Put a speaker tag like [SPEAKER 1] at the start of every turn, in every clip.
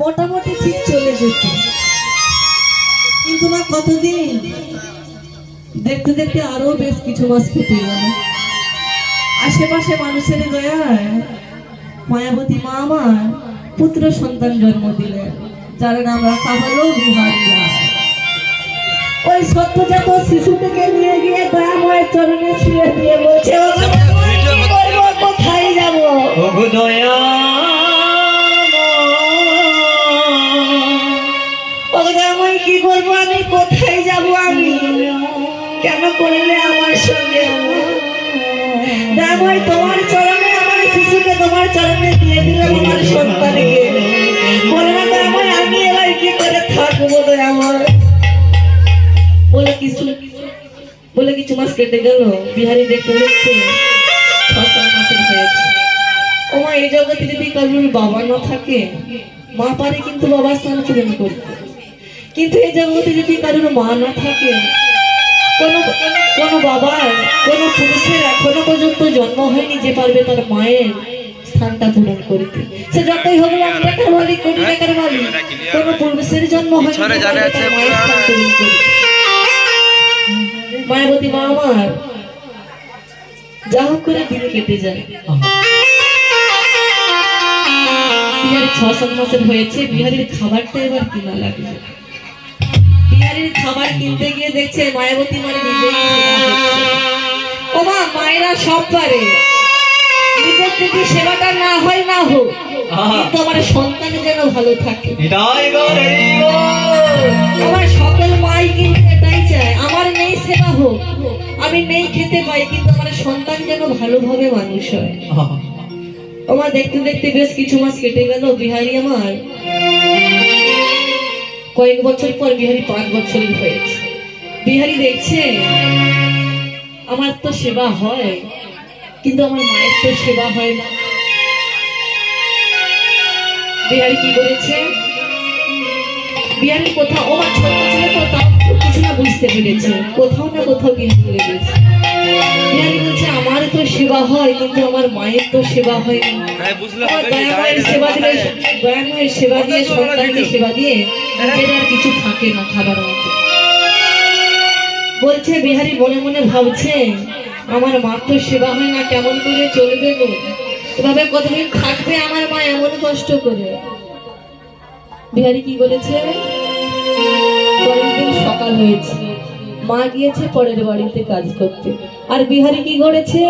[SPEAKER 1] মোটামুটি ঠিক চলে যেত, কিন্তু না কতদিন দেখতে দেখতে আরো বেশ কিছু মাস কেটে গেল। আশেপাশে মানুষের দয়ায় মায়াবতী মা আমার পুত্র সন্তান জন্ম দিলেন, যার নাম রাখা হলো বিহারী লাল। ওই সদ্যজাত শিশুটিকে নিয়ে গিয়ে দয়াময়ের চরণে ছুঁয়ে দিয়ে বলছে, কোথায় যাবো দয়া, কি করবো আমি, কোথায় যাবো আমি, কেন করলে আমার সঙ্গে? দয়াময় তোমার চরণে আমার শিশুকে তোমার চরণে দিয়ে দিলাম, আমার সন্তানকে। বলে না দয়াময় আমি এবার কি করে থাকবো দয়াময়? বলে কিছু মাস কেটে গেল। বিহারী দেখতে দেখতে 6-7 মাসের হয়েছে। ও মা, এই জগতে যদি কারোর বাবা না থাকে, মা পারে কিন্তু বাবার স্থান পূরণ করতে। কিন্তু এই জগতে যদি কারোর মা না থাকে, কোনো বাবার, কোনো পুরুষের এখনো পর্যন্ত জন্ম হয়নি যে পারবে তার মায়ের স্থানটা পূরণ করতে। সে যতই হোক টাকার মালিক, কোটি টাকার মালিক, কোনো পুরুষের জন্ম হয়নি তার মায়ের স্থান পূরণ করতে। মায়াবতী মা আমার যা হোক করে দিন কেটে যায়। বিহারী 6-7 মাসের হয়েছে। বিহারীর খাবারটা এবার কিনা লাগবে। বিহারীর খাবার কিনতে গিয়ে দেখছে মায়াবতী মানে নিজেই। ও মা, মায়েরা সব পারে, নিজের থেকে সেবাটা না হয় না হোক, কিন্তু আমার সন্তান যেন ভালো থাকে। আমার সকল মাই কিন্তু এটাই চায়, আমার নেই সেবা হোক, আমি নেই খেতে পাই, কিন্তু আমার সন্তান যেন ভালোভাবে মানুষ হয়। আমার দেখতে দেখতে বেশ কিছু মাস কেটে গেল। বিহারী আমার কয়েক বছর পর, বিহারী 5 বছরের হয়েছে। বিহারী দেখছে আমার তো সেবা হয়, কিন্তু আমার মায়ের তো সেবা হয় না। বিহারী কি করেছে? বিহারী কোথাও, ও মা ছোট ছিল তো, তাও কিছু না বুঝতে পেরেছে, কোথাও না কোথাও বিহারী লেগেছে। বিহারী বলছে আমার তো সেবা হয়, কিন্তু আমার মায়ের তো সেবা হয় না। দয়াময়ের সেবা দিলে, দয়াময়ের সেবা দিয়ে, সন্তানকে সেবা দিয়ে নিজের আর কিছু থাকে না খাবার মতো। বলছে বিহারী মনে মনে ভাবছে, আমার মার তো সেবা হয় না, কেমন করে চলবে গো, এভাবে কতদিন থাকবে আমার মা এমন কষ্ট করে? বিহারী কি করেছে? পরের দিন সকাল হয়েছে, মা গিয়েছে পরের বাড়িতে কাজ করতে, আর বিহারী কি করেছে?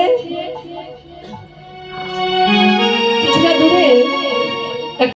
[SPEAKER 1] কিছুটা দূরে